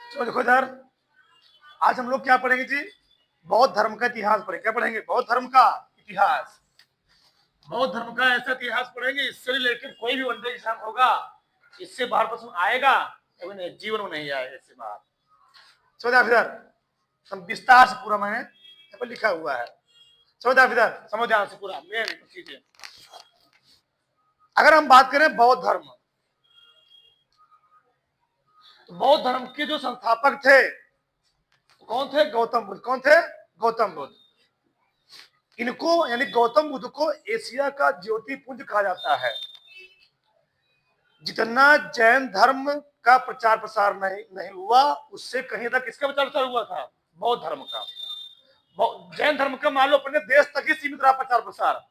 तो देखो इधर, आज हम लोग क्या पढ़ेंगे जी? बौद्ध धर्म का इतिहास पढ़ेंगे। क्या पढ़ेंगे? बौद्ध धर्म का इतिहास। बौद्ध धर्म का ऐसा इतिहास पढ़ेंगे, इससे रिलेटेड कोई भी वनडे एग्जाम होगा, इससे बाहर प्रश्न आएगा, कभी नहीं, जीवन में नहीं आएगा इससे बाहर। समझा इधर? हम विस्तार से पूरा मैंने यहाँ पर लिखा हुआ है। समझा इधर? समझ ध्यान से पूरा मेन चीजें। अगर हम बात करें बौद्ध धर्म, तो बौद्ध धर्म के जो संस्थापक थे कौन थे? गौतम बुद्ध। कौन थे? गौतम बुद्ध। इनको यानी गौतम बुद्ध को एशिया का ज्योतिपुंज कहा जाता है। जितना जैन धर्म का प्रचार प्रसार नहीं हुआ, उससे कहीं तक किसका प्रचार प्रसार हुआ था? बौद्ध धर्म का। जैन धर्म का मान लो अपने देश तक ही सीमित रहा प्रचार प्रसार,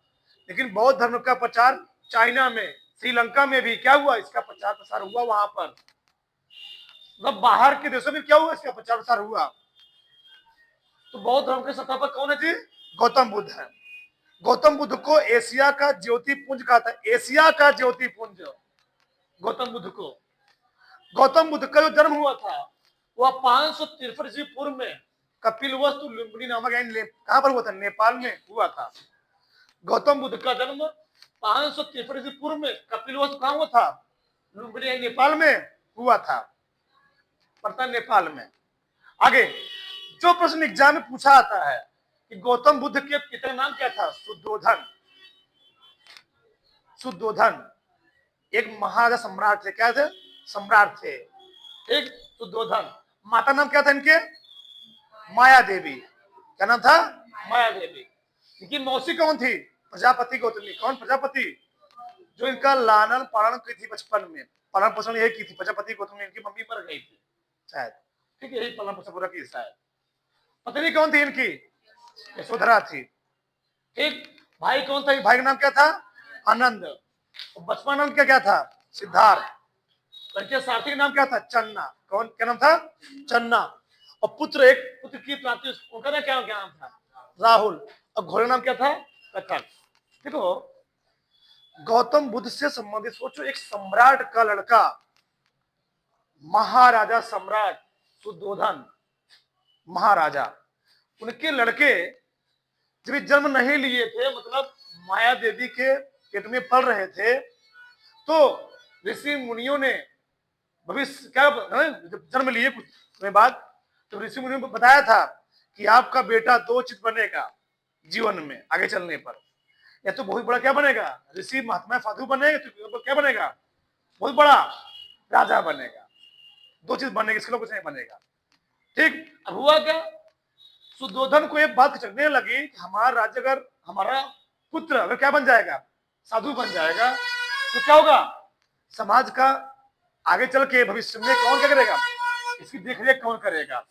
लेकिन बौद्ध धर्म का प्रचार चाइना में, श्रीलंका में भी क्या हुआ? इसका प्रचार प्रसार हुआ वहां पर। मतलब बाहर के देशों में क्या हुआ? इसका प्रचार प्रसार हुआ। तो बौद्ध धर्म के संस्थापक कौन है जी? गौतम बुद्ध है। गौतम बुद्ध को एशिया का ज्योतिपुंज कहा था। एशिया का ज्योतिपुंज गौतम बुद्ध को। गौतम बुद्ध का जो जन्म हुआ था वह 553 ईस्वी पूर्व में कपिलवस्तु लुम्बिनी नामक कहां पर हुआ था? नेपाल में हुआ था। गौतम बुद्ध का जन्म 553 ईस्वी पूर्व में कपिलवस्तु कहां हुआ था? लुम्बिनी नेपाल में हुआ था। पड़ता नेपाल में। आगे जो प्रश्न एग्जाम में पूछा आता है कि गौतम बुद्ध के पिता का नाम क्या था? शुद्धोधन। शुद्धोधन एक महाराजा सम्राट थे। क्या थे? सम्राट थे। एक शुद्धोधन। माता नाम क्या था इनके? माया देवी। क्या नाम था? माया देवी। इनकी मौसी कौन थी? प्रजापति गौतमी। कौन? प्रजापति। जो इनका लालन पालन की थी बचपन में, पालन पोषण यही की थी प्रजापति गौतमी। इनकी मम्मी मर गई थी शायद, ठीक है, यही पालन पोषण पूरा की शायद। पत्नी कौन थी इनकी? यशोधरा थी। ठीक। भाई कौन था? भाई का नाम क्या था? आनंद। बचपन नाम क्या था? सिद्धार्थ। लड़के सारथी का नाम क्या था? चन्ना। कौन? क्या नाम था? चन्ना। और पुत्र की प्राप्ति, उनका नाम क्या नाम था? राहुल। और घोड़े नाम क्या था? कथक। देखो, गौतम बुद्ध से संबंधित सोचो, एक सम्राट का लड़का, महाराजा सम्राट शुद्धोधन महाराजा, उनके लड़के जब जन्म नहीं लिए थे, मतलब माया देवी के पेट में पल रहे थे, तो ऋषि मुनियों ने भविष्य क्या, जब जन्म लिए कुछ समय बाद, तो ऋषि मुनियों ने बताया था कि आपका बेटा दो चीज बनेगा जीवन में आगे चलने पर। या तो बहुत बड़ा क्या बनेगा? ऋषि महात्मा साधु बनेगा, तो क्या बनेगा? बहुत बड़ा राजा बनेगा। दो चीज बनेगी, इसके लिए कुछ नहीं बनेगा। ठीक। अब हुआ क्या? शुद्धोधन को एक बात चलने लगी कि हमारा राज्य, अगर हमारा पुत्र अगर क्या बन जाएगा? साधु बन जाएगा, तो क्या होगा? समाज का आगे चल के भविष्य में कौन क्या करेगा? इसकी देखरेख कौन करेगा?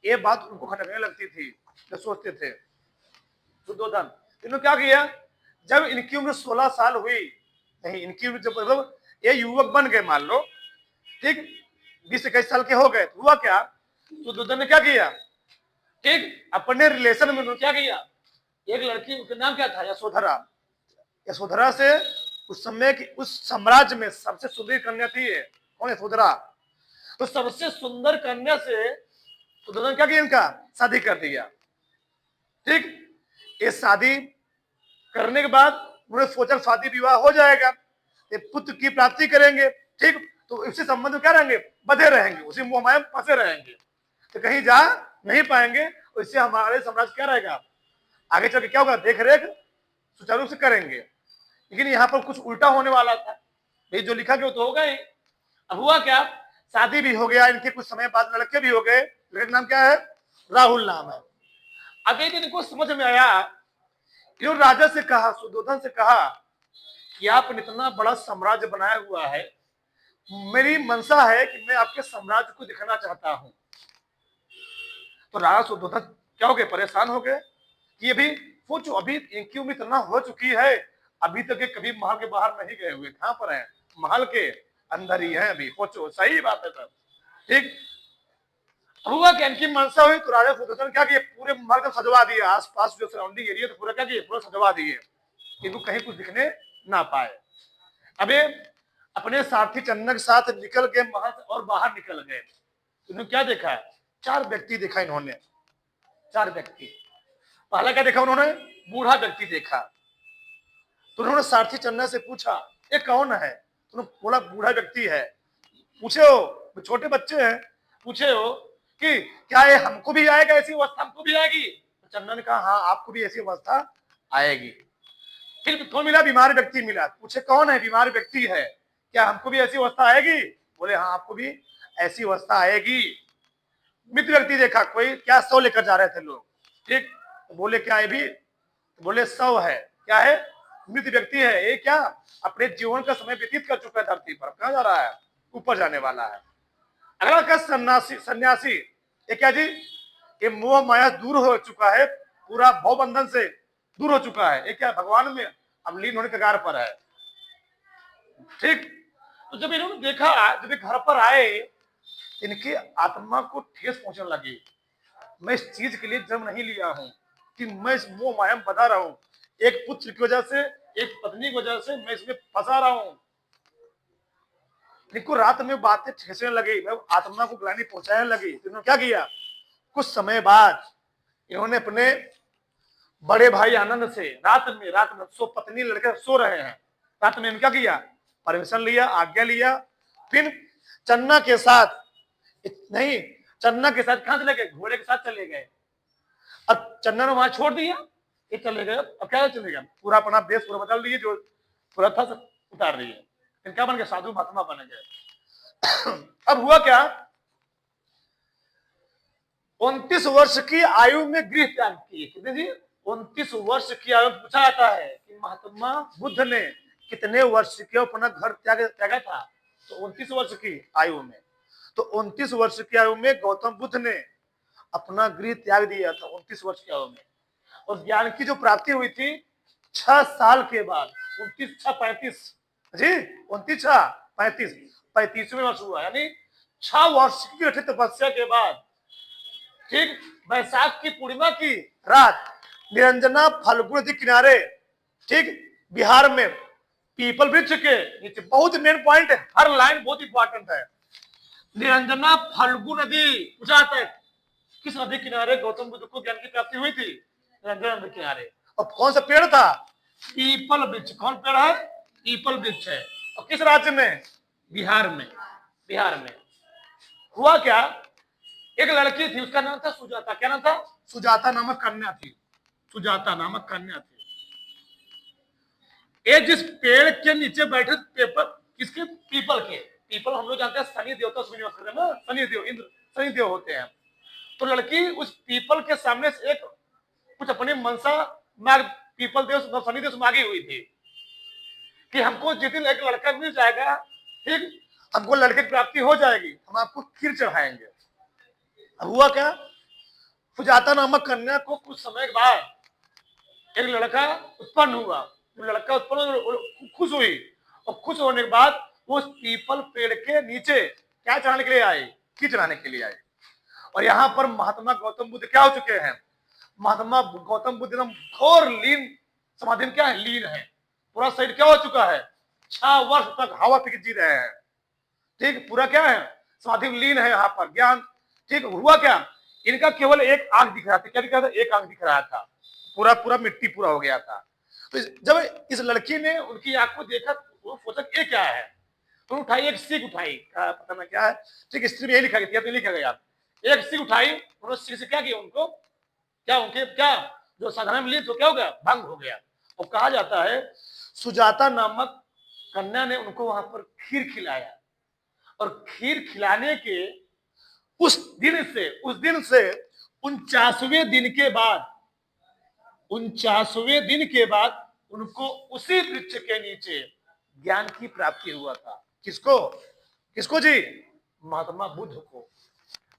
ये बात उनको खटकने लगती थी, जो सोचते थे शुद्धोधन। इन्होंने क्या किया? जब इनकी उम्र 16 साल हुई, नहीं, इनकी उम्र जब मतलब ये युवक बन गए, मान लो, ठीक, 20-21 साल के हो गए, तो हुआ क्या? शुद्धोधन ने क्या किया? ठीक, अपने रिलेशन में क्या किया? एक लड़की, उसका नाम क्या था? यशोधरा। यशोधरा से उस समय की, उस साम्राज्य में सबसे सुंदर कन्या थी ये। कौन? यशोधरा। तो सबसे सुंदर कन्या से शुद्धोधन क्या किया? इनका शादी कर दिया। ठीक। ये शादी करने के बाद उन्होंने सोचा शादी विवाह हो जाएगा, ये पुत्र की प्राप्ति करेंगे। ठीक। तो इसी संबंध में क्या रहेंगे? बधे रहेंगे, उसी मोह माया में फंसे रहेंगे, तो कहीं जा नहीं पाएंगे। और इससे हमारे साम्राज्य क्या रहेगा? आगे चल के क्या होगा? देख रेख सुचारू रूप से करेंगे। लेकिन यहाँ पर कुछ उल्टा होने वाला था। ये जो लिखा गया तो होगा ही। अब हुआ क्या? शादी भी हो गया, इनके कुछ समय बाद लड़के भी हो गए। लड़के का नाम क्या है? राहुल नाम है। अब एक दिन इनको समझ में आया, इन्होंने राजा से कहा, शुद्धोधन से कहा कि आपने इतना बड़ा साम्राज्य बनाया हुआ है, मेरी मनसा है कि मैं आपके साम्राज्य को दिखाना चाहता हूं। तो राजा शुद्धोधन क्या हो गए? परेशान हो गए कि अभी सोचो, अभी इनकी उम्र इतना हो चुकी है, अभी तक ये कभी महल के बाहर नहीं गए हुए। कहां पर है? महल के अंदर ही है अभी। सोचो, सही बात है सर। ठीक। हुआ कि इनकी मनसा हुई, तो राजा शुद्धोधन क्या किए? पूरे महल को सजवा दिया, आसपास जो सराउंडिंग एरिया, तो पूरा क्या किए? पूरा सजवा दिए, इनको कहीं कुछ दिखने ना पाए। अबे अपने साथी चन्ना के साथ निकल गए महल और बाहर निकल गए। इन्होंने क्या देखा? 4 व्यक्ति देखा इन्होंने, 4 व्यक्ति। पहला क्या देखा उन्होंने? बूढ़ा व्यक्ति देखा। तो उन्होंने सारथी चन्ना से पूछा ये कौन है? तो उन्होंने बोला बूढ़ा व्यक्ति है। पूछे हो, छोटे बच्चे हैं, पूछे हो कि क्या ये हमको भी आएगा, ऐसी अवस्था हमको भी आएगी? तो चन्ना ने कहा हाँ आपको भी ऐसी अवस्था आएगी। फिर कौन मिला? बीमार व्यक्ति मिला। पूछे कौन है? बीमार व्यक्ति है, क्या हमको भी ऐसी अवस्था आएगी? बोले हाँ आपको भी ऐसी अवस्था आएगी। मित्र व्यक्ति देखा, कोई क्या 100 लेकर जा रहे थे लोग, ठीक, बोले क्या है भी? बोले 100 है। क्या है? मृत व्यक्ति है। ये क्या अपने जीवन का समय व्यतीत कर चुका है धरती पर, कहां जा रहा है? ऊपर जाने वाला है। अगला क्या? सन्यासी। सन्यासी ये क्या जी? ये मोह माया दूर हो चुका है, पूरा भव बंधन से दूर हो चुका है। ये क्या? भगवान में अब लीन होने के कगार पर है, ठीक। तो जब इन्होंने देखा, जब घर पर आए, इनकी आत्मा को ठेस पहुंचने लगी। मैं इस चीज के लिए जन्म नहीं लिया हूं कि मैं इस मोह माया में बता रहा हूं, एक पुत्र की वजह से, एक पत्नी की वजह से मैं इसमें फंसा रहा हूं। इनको रात में बातें ठेसने लगी, मैं आत्मा को ग्लानि पहुंचाने लगी। तो इन्होंने क्या किया? कुछ समय बाद इन्होंने अपने बड़े भाई आनंद से रात में सो, पत्नी लड़के सो रहे हैं, रात में क्या किया? परमिशन लिया, आज्ञा लिया। फिर चन्ना के साथ, नहीं, चन्ना के साथ कहां चले गए? घोड़े के साथ चले गए। अब चन्ना ने वहां छोड़ दिया, ये चले गए। अब क्या चले गए? पूरा अपना वेश पूरा बदल दिए, जो पूरा था सब उतार दिए। फिर क्या बन गए? साधु महात्मा बन गए। अब हुआ क्या? 29 वर्ष की आयु में गृह त्याग किए। कितने जी? 29 वर्ष की आयु में पूछा जाता है कि महात्मा बुद्ध ने कितने वर्ष के अपना घर त्यागा था? तो 29 वर्ष की आयु में। तो 29 वर्ष की आयु में गौतम बुद्ध ने अपना गृह त्याग दिया था, 29 वर्ष की आयु में। और ज्ञान की जो प्राप्ति हुई थी 6 साल के बाद, 29 6 35 जी, 29 6 35, 35वें वर्ष हुआ, यानी 6 वर्ष की कठिन तपस्या के बाद, ठीक, बैसाख की पूर्णिमा की रात निरंजना फाल्गुन नदी किनारे, ठीक, बिहार में पीपल वृक्ष के नीचे, बहुत मेन पॉइंट है, हर लाइन बहुत इंपॉर्टेंट है। निरंजना फाल्गुन नदी पूछा जाता है किस नदी किनारे गौतम बुद्ध को ज्ञान की प्राप्ति हुई थी? निरंजना नदी किनारे। और कौन सा पेड़ था? पीपल वृक्ष। कौन पेड़ है? पीपल वृक्ष है। और किस राज्य में? बिहार में। बिहार में हुआ क्या? एक लड़की थी, उसका नाम था सुजाता। क्या नाम था? सुजाता नामक कन्या थी। सुजाता नामक कन्या थी। ये जिस पेड़ के नीचे बैठे, पेपर किसके? पीपल के। पीपल हम लोग जानते हैं शनि देवता से निवास करते हैं ना, शनि देव, इंद्र शनि देव होते हैं। तो लड़की उस पीपल के सामने से एक कुछ अपनी मनसा मांग, पीपल देव शनि देव से मांगी हुई थी कि हमको जिस दिन एक लड़का मिल जाएगा, ठीक, हमको लड़के की प्राप्ति हो जाएगी, हम आपको खीर चढ़ाएंगे। अब हुआ क्या? सुजाता नामक कन्या को कुछ समय के बाद एक लड़का उत्पन्न हुआ। लड़का उत्पन्न, खुश हुई, और खुश होने के बाद वो पीपल पेड़ के नीचे क्या चढ़ाने के लिए आए? खीर चढ़ाने के लिए आए। और यहाँ पर महात्मा गौतम बुद्ध क्या हो चुके हैं? महात्मा गौतम बुद्ध एकदम घोर लीन समाधि में क्या है? लीन है। पूरा शरीर क्या हो चुका है? 6 वर्ष तक हवा पी के जी रहे हैं, ठीक, पूरा क्या है? समाधि में लीन है यहाँ पर ज्ञान, ठीक। हुआ क्या? इनका केवल एक आंख दिख रहा था। क्या दिख रहा था? एक आंख दिख रहा था, पूरा पूरा मिट्टी पूरा हो गया था। तो जब इस लड़की ने उनकी आंख को देखा, वो सोचा ये क्या है? तो उठाई, एक सीख उठाई, पता ना क्या है, ठीक, हिस्ट्री में यही लिखा गया, तो लिखा गया, एक सीख उठाई, उन्होंने सीख से क्या किया? उनको क्या, उनके क्या जो साधना में लिए तो क्या हो गया? भंग हो गया। और कहा जाता है सुजाता नामक कन्या ने उनको वहां पर खीर खिलाया, और खीर खिलाने के उस दिन से 49वें दिन के बाद, 49वें दिन के बाद उनको उसी वृक्ष के नीचे ज्ञान की प्राप्ति हुआ था। किसको? किसको जी? महात्मा बुद्ध को।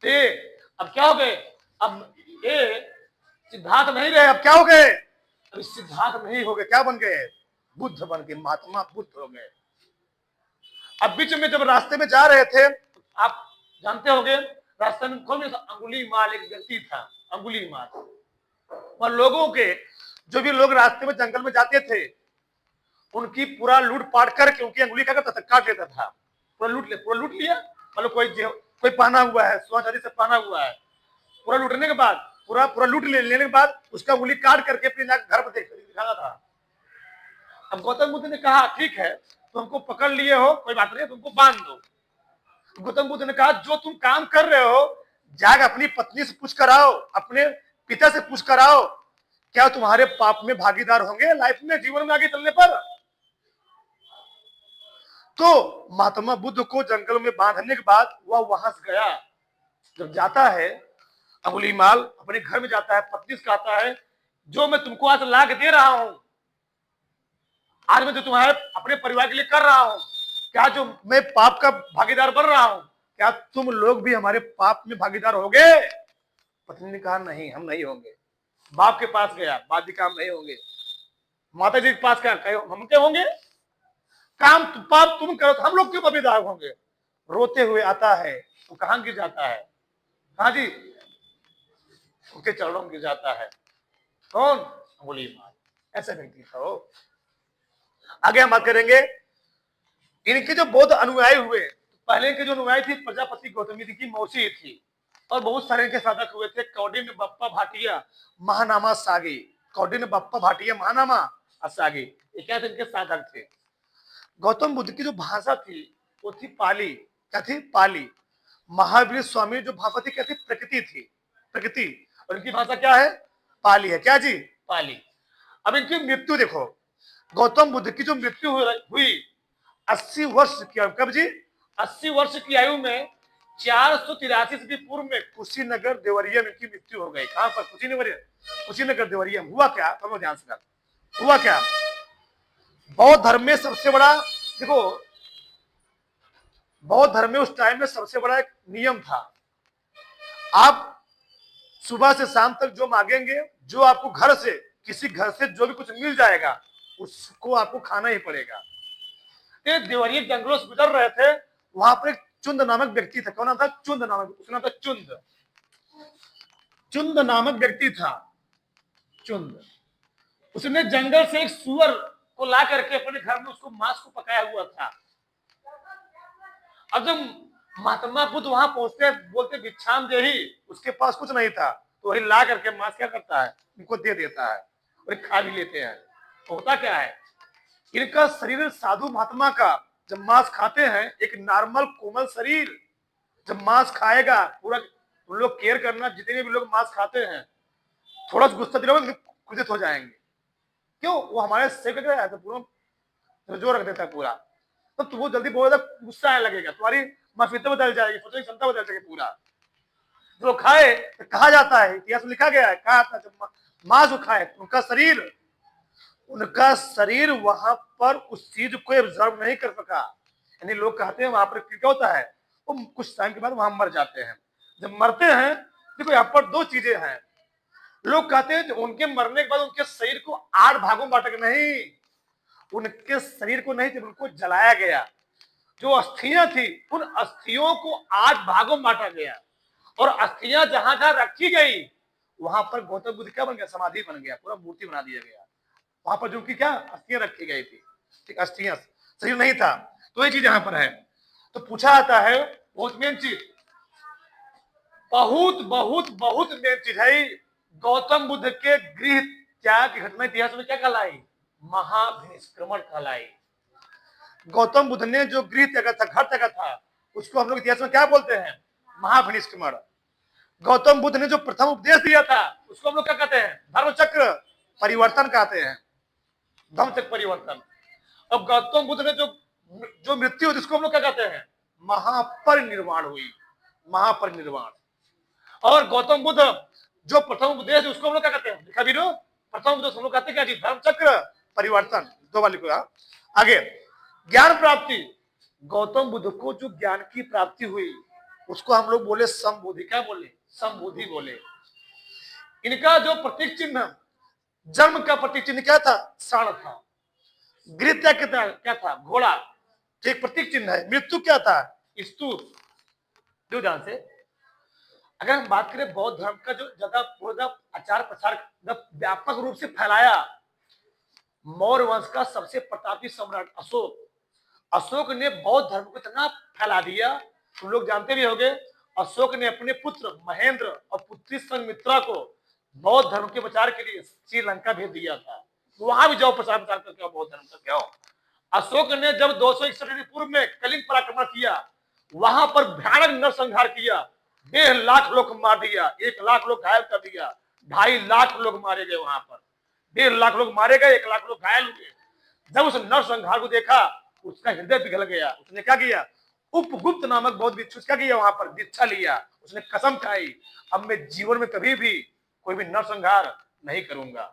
ते अब क्या हो गए? अब ये सिद्धार्थ नहीं रहे, अब क्या हो गए? अब सिद्धार्थ नहीं हो गए, क्या बन गए? बुद्ध बन गए, महात्मा बुद्ध हो गए। अब बीच में जब रास्ते में जा रहे थे, आप जानते होंगे रास्ते में कौन था? अंगुलीमाल एक व्यक्ति था, अंगुलीमाल। और लोगों के, जो भी लोग रास्ते में जंगल में जाते थे, उनकी पूरा लूट पाट करके उनकी अंगुली क्या करता था? काट लेता था, पूरा लूट लिया। मतलब कोई कोई पहना हुआ है, सोना चांदी से पहना हुआ है, पूरा लूटने के बाद, पूरा पूरा लूट लेने के बाद उसका उंगली काट करके अपने घर पर दिखाना था। अब गौतम बुद्ध ने कहा ठीक है, तो हमको पकड़ लिए हो, कोई बात नहीं, तुमको बांध दो। गौतम बुद्ध ने कहा जो तुम काम कर रहे हो, जाकर अपनी पत्नी से पूछ कर आओ, अपने पिता से पूछ कर आओ, क्या तुम्हारे पाप में भागीदार होंगे लाइफ में, जीवन में आगे चलने पर। तो महात्मा बुद्ध को जंगल में बांधने के बाद वह वहां से गया। जब जाता है अंगुलीमाल अपने घर में जाता है, पत्नी से कहता है जो मैं तुमको आज ला के दे रहा हूं, आज मैं जो तुम्हारे अपने परिवार के लिए कर रहा हूं, क्या जो मैं पाप का भागीदार बन रहा हूं, क्या तुम लोग भी हमारे पाप में भागीदार होगे। पत्नी ने कहा नहीं, हम नहीं होंगे। बाप के पास गया, बाप भी काम नहीं होंगे। माता जी के पास क्या, हम क्या होंगे, काम पाप तुम करो तो हम लोग क्यों भागीदार होंगे। रोते हुए आता है तो कहां गिर जाता है, कहा जी, उनके चरणों में गिर जाता है। कौन, अंगुलीमाल, ऐसा व्यक्ति था वो। आगे हम बात करेंगे इनके जो बौद्ध अनुयायी हुए। पहले के जो अनुयायी थी प्रजापति गौतमी जी की मौसी थी, और बहुत सारे इनके साधक हुए थे, कौंडिन्य बप्पा भाटिया महानामा सागी, कौंडिन्य बप्पा भाटिया महानामा सागी, ये क्या थे, इनके साधक थे। गौतम बुद्ध की जो भाषा थी वो थी पाली। क्या थी, पाली। महावीर स्वामी जो भाषा थी क्या थी, प्रकृति थी, प्रकृति। और इनकी भाषा क्या है, पाली है। क्या जी, पाली। अब इनकी मृत्यु देखो, गौतम बुद्ध की जो मृत्यु हुई 80 वर्ष की, कब जी, 80 वर्ष की आयु में 483 ईस्वी पूर्व में कुशीनगर देवरिया में इनकी मृत्यु हो गई। कहां पर, कुशीनगर देवरिया में। हुआ क्या, तो ध्यान से कर, हुआ क्या, बौद्ध धर्म में सबसे बड़ा, देखो बौद्ध धर्म में उस टाइम में सबसे बड़ा एक नियम था, आप सुबह से शाम तक जो मांगेंगे, जो आपको घर से, किसी घर से जो भी कुछ मिल जाएगा उसको आपको खाना ही पड़ेगा। देवरिया जंगलों से गुजर रहे थे, वहां पर एक चुंद नामक व्यक्ति था। कौन नाम था, चुंद नामक, उसका नाम था चुंद। चुंद नामक व्यक्ति था, चुंद। उसने जंगल से एक सुअर को ला करके अपने घर में उसको मांस को पकाया हुआ था। अब जब महात्मा बुद्ध वहां पहुंचते, बोलते भिक्षाम देही, उसके पास कुछ नहीं था, तो वही ला करके मांस क्या करता है, उनको दे देता है और खा भी लेते हैं। तो होता क्या है, इनका शरीर साधु महात्मा का जब मांस खाते हैं, एक नॉर्मल कोमल शरीर जब मांस खाएगा, पूरा उन लोग केयर करना, जितने भी लोग मांस खाते हैं थोड़ा सा गुस्सा दिलाओगे क्रोधित हो जाएंगे। क्यों, वो हमारे शरीर का तो पूरा जोर रख देता है पूरा, तो वो जल्दी बहुत ज्यादा गुस्सा आने लगेगा, तुम्हारी माफियत बदल जाएगी, सोचने की क्षमता बदल जाएगी पूरा। जो खाए तो कहा जाता है, इतिहास में लिखा गया है, कहा था जब मांस खाए उनका शरीर वहां पर उस चीज को एब्जॉर्ब नहीं कर सका। यानी लोग कहते हैं वहां पर क्या होता है, वो कुछ टाइम के बाद वहां मर जाते हैं। जब मरते हैं, देखो यहाँ पर दो चीजें हैं। लोग कहते हैं उनके मरने के बाद उनके शरीर को 8 भागों में बांटा, नहीं, उनके शरीर को नहीं, जब उनको जलाया गया, जो अस्थियां थी उन अस्थियों को 8 भागों में बांटा गया, और अस्थियां जहां जहां रखी गई वहां पर गौतम बुद्ध क्या बन गया, समाधि बन गया, पूरा मूर्ति बना दिया गया। वहां पर जो कि क्या अस्थियां रखी गई थी, ठीक, अस्थियां, शरीर नहीं था। तो ये चीज यहाँ पर है। तो पूछा जाता है, बहुत मेन चीज, बहुत बहुत बहुत मेन चीज है, गौतम बुद्ध के गृह त्याग की घटना इतिहास में क्या कहलाई, महाभिनिष्क्रमण कहलाई। गौतम बुद्ध ने जो गृह त्यागा था, घर त्यागा था, उसको हम लोग इतिहास में क्या बोलते हैं, महाभिनिष्क्रमण। गौतम बुद्ध ने जो प्रथम उपदेश दिया था उसको हम लोग क्या कहते हैं, धर्म चक्र परिवर्तन कहते हैं, धर्म चक्र परिवर्तन। अब गौतम बुद्ध ने जो मृत्यु हुई उसको हम लोग क्या कहते हैं, महापरिनिर्वाण हुई, महापरिनिर्वाण। और गौतम बुद्ध जो प्रथम उपदेश उसको हम लोग क्या कहते हैं, लिखा भी नो, प्रथम उपदेश हम लोग कहते हैं क्या जी, धर्म चक्र परिवर्तन। दो वाली को आगे, ज्ञान प्राप्ति, गौतम बुद्ध को जो ज्ञान की प्राप्ति हुई उसको हम लोग बोले संबोधि। क्या बोले, संबोधि बोले। इनका जो प्रतीक चिन्ह, जन्म का प्रतीक चिन्ह क्या था, साण था। गृह क्या था, घोड़ा, एक प्रतीक चिन्ह है। मृत्यु क्या था, स्तूप। दो ध्यान से, अगर हम बात करें बौद्ध धर्म का जो ज्यादा आचार प्रसार व्यापक रूप से फैलाया, मौर्य वंश का सबसे प्रतापी सम्राट अशोक, अशोक ने बौद्ध धर्म को इतना फैला दिया, तुम लोग जानते भी होंगे, अशोक ने अपने पुत्र महेंद्र और पुत्री संघमित्रा को बौद्ध धर्म के प्रचार के लिए श्रीलंका भेज दिया था। वहां भी जाओ, प्रचार प्रचार करके आओ बौद्ध धर्म का। क्यों? अशोक ने जब 261 पूर्व में कलिंग पर आक्रमण किया, वहां पर भयानक नरसंहार किया, 1.5 लाख लोग मार दिया, 1 लाख लोग घायल कर दिया, 2.5 लाख लोग मारे गए वहां पर, 1.5 लाख लोग मारे गए, 1 लाख लोग घायल हुए। जब उस नरसंहार को देखा, उसका हृदय पिघल गया। उसने क्या किया? उपगुप्त नामक बौद्ध भिक्षु क्या किया? वहां पर दीक्षा लिया। उसने कसम खाई, अब मैं जीवन में कभी भी कोई भी नरसंहार नहीं करूंगा।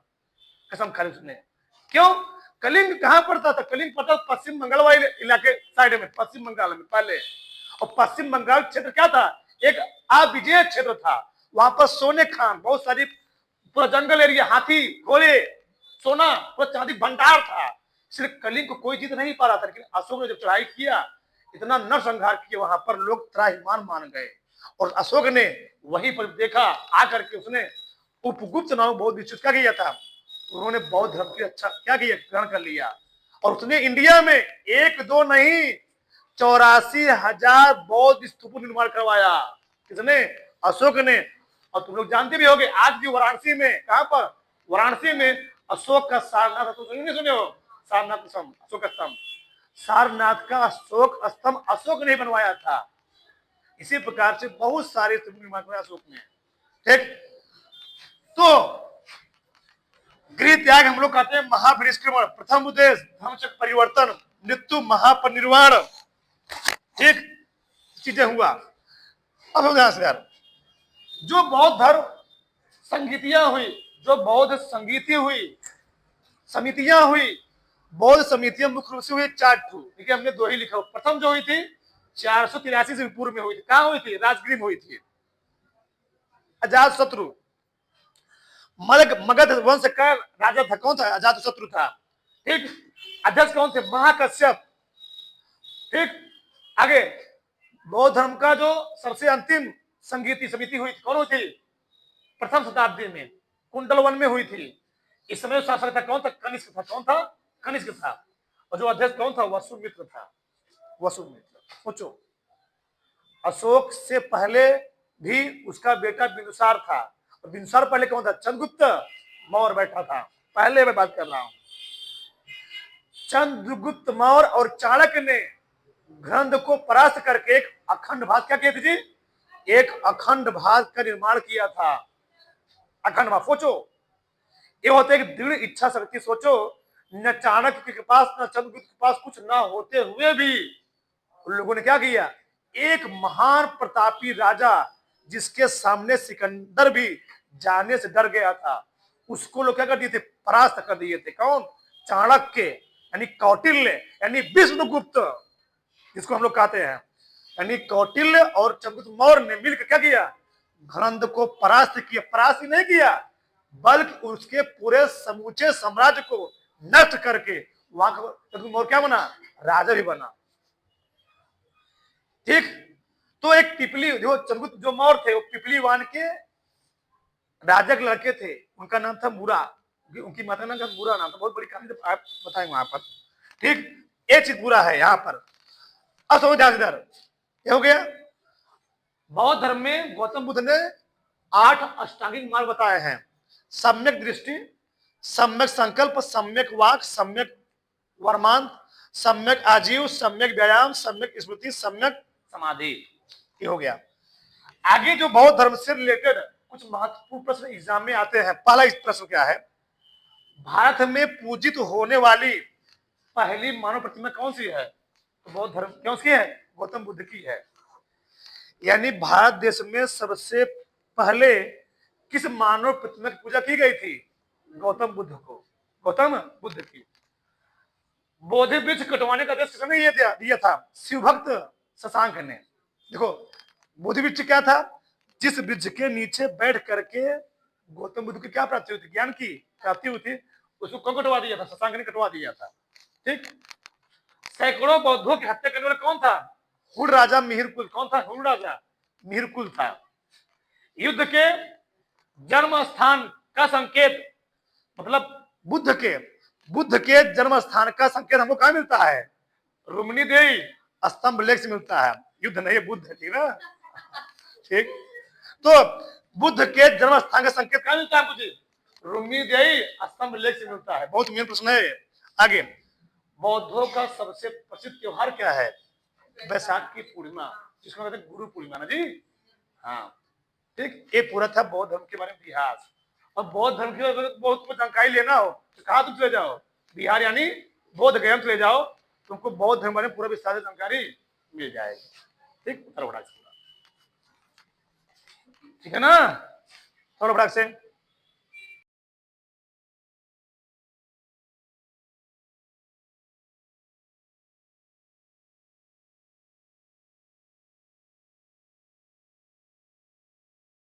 कसम खाई उसने। क्यों? कलिंग कहां पड़ता था? कलिंग पड़ता पश्चिम बंगाल वाले इलाके साइड में, पश्चिम बंगाल में पहले। और पश्चिम बंगाल क्षेत्र क्या था? एक अविजय क्षेत्र था। वहां पर सोने खान, बहुत सारी, पूरा जंगल एरिया, हाथी घोड़े, सोना, पूरा चांदी भंडार था। इसलिए कलिंग को कोई जीत नहीं पा रहा था। लेकिन अशोक ने जब चढ़ाई किया, इतना नरसंहार किया, वहां पर लोग त्राहिमाम मान गए। और अशोक ने वहीं पर देखा, आकर के उसने उपगुप्त नामक बौद्ध भिक्षु क्या किया था? उन्होंने बौद्ध धर्म की अच्छा क्या किया? ग्रहण कर लिया। और उसने इंडिया में 1-2 नहीं, 84,000 बौद्ध स्तूप निर्माण करवाया। किसने? अशोक ने। और तुम लोग जानते भी होंगे, आज भी वाराणसी में, कहां पर? वाराणसी में अशोक का सारनाथ, तो नहीं सुने हो? सारनाथ स्तंभ, अशोक स्तंभ, सारनाथ का अशोक स्तंभ अशोक ने बनवाया था। इसी प्रकार से बहुत सारे स्तंभ निर्माण करवाया अशोक ने। ठीक, तो गृह त्याग हम लोग कहते हैं महापरिष्क्रमण, प्रथम उद्देश्य धर्मचक्र परिवर्तन, मृत्यु महापरिनिर्वाण। ठीक, चीजें हुआ। अब यार, जो बौद्ध धर्म संगीतियां हुई, जो बौद्ध संगीति हुई, समितियां हुई, बौद्ध समितियां मुख्य रूप से हुई 4 ठू। ठीक है, हमने 2 ही लिखा। प्रथम जो हुई थी 483 से पूर्व में हुई थी। कहां हुई थी? राजगृह में हुई थी। अजात शत्रु, मगध वंश का राजा था। कौन था? अजात शत्रु था। ठीक, अध्यक्ष कौन थे? महाकश्यप। ठीक, आगे बौद्ध धर्म का जो सबसे अंतिम संगीति समिति हुई थी, कौन हुई थी? प्रथम शताब्दी में कुंडल वन में हुई थी। इस समय शासक था कौन था? कनिष्क था। कौन था? कनिष्क था। और जो अध्यक्ष कौन था? वसुमित्र था। वसुमित्र। सोचो, अशोक से पहले भी उसका बेटा बिंदुसार था। और बिंदुसार पहले कौन था? चंद्रगुप्त मौर्य बैठा था। पहले मैं बात कर रहा हूं। चंद्रगुप्त मौर्य और चाणक्य ने ग्रंथ को परास्त करके एक अखंड भारत क्या किया थी जी? एक अखंड भारत का निर्माण किया था। अखंड भारत। सोचो, ये होता है एक दृढ़ इच्छा शक्ति। सोचो, न चाणक्य के पास न चंद्रगुप्त के पास कुछ ना होते हुए भी उन लोगों ने क्या किया? एक महान प्रतापी राजा, जिसके सामने सिकंदर भी जाने से डर गया था, उसको लोग क्या कर दिए थे? परास्त कर दिए थे। कौन? चाणक्य, यानी कौटिल्य, यानी विष्णुगुप्त, जिसको हम लोग कहते हैं। यानी कौटिल्य और चंद्रगुप्त मौर्य ने मिलकर क्या किया? ग्रंथ को परास्त किया। परास्त नहीं किया, बल्कि उसके पूरे समूचे साम्राज्य को नष्ट करके वहां चंद्रगुप्त मौर्य क्या बना? राजा भी बना। ठीक, तो एक पिपली, जो चंद्रगुप्त जो मौर्य थे, वो पिपलीवान के राजा के लड़के थे। उनका नाम था मुरा। उनकी माता नाम का मुरा नाम था। बहुत बड़ी कहानी आप बताएंगे वहां पर। ठीक, एक चीज पूरा है यहाँ पर। अब समझ इधर ये हो गया। बौद्ध धर्म में गौतम बुद्ध ने 8 अष्टांगिक मार्ग बताए हैं। सम्यक दृष्टि, सम्यक संकल्प, सम्यक वाक, सम्यक वर्मान, सम्यक आजीव, सम्यक व्यायाम, सम्यक स्मृति, सम्यक समाधि। ये हो गया। आगे जो बौद्ध धर्म से रिलेटेड कुछ महत्वपूर्ण प्रश्न एग्जाम में आते हैं। पहला इस प्रश्न क्या है? भारत में पूजित होने वाली पहली मानव प्रतिमा कौन सी है? तो बौद्ध धर्म कौन सी है? गौतम बुद्ध की है। यानी भारत देश में सबसे पहले किस मानव प्रतिमा की पूजा की गई थी? गौतम बुद्ध को, गौतम बुद्ध की। बोधि वृक्ष कटवाने का आदेश किसने दिया था? शिव भक्त शशांक ने। देखो, बोधि वृक्ष क्या था? जिस वृक्ष के नीचे बैठ करके गौतम बुद्ध की क्या प्राप्ति हुई थी? ज्ञान की प्राप्ति हुई थी। उसको कौन कटवा दिया था? शशांक ने कटवा दिया था। ठीक, सैकड़ों बौद्धों की हत्या करने वाला कौन था? हुड़ राजा मिहिरकुल। कौन था? हुड़ राजा मिहिरकुल था। युद्ध के जन्म स्थान का संकेत, मतलब बुद्ध के जन्म स्थान का संकेत हमको कहां मिलता है? रुक्मिणी देवी स्तंभ लेख से मिलता है। युद्ध नहीं, बुद्ध थी ना। ठीक। तो बुद्ध के जन्म स्थान का संकेत कहां मिलता है मुझे? रुम्मीदेई स्तंभ लेख से मिलता है। बहुत मेन प्रश्न है। आगे, बौद्धों का सबसे प्रसिद्ध त्योहार क्या है? बैसाख की पूर्णिमा, जिसको कहते हैं गुरु पूर्णिमा ना जी। हाँ, ठीक। ये पूरा था बौद्ध धर्म के बारे में इतिहास। और बौद्ध धर्म की बहुत कुछ जानकारी लेना हो तो कहा तुम चले जाओ, बिहार यानी बौद्ध गया चले जाओ, तुमको बौद्ध धर्म बारे में पूरा विस्तार से जानकारी मिल जाएगी। ठीक, ठीक है ना? थोड़ा से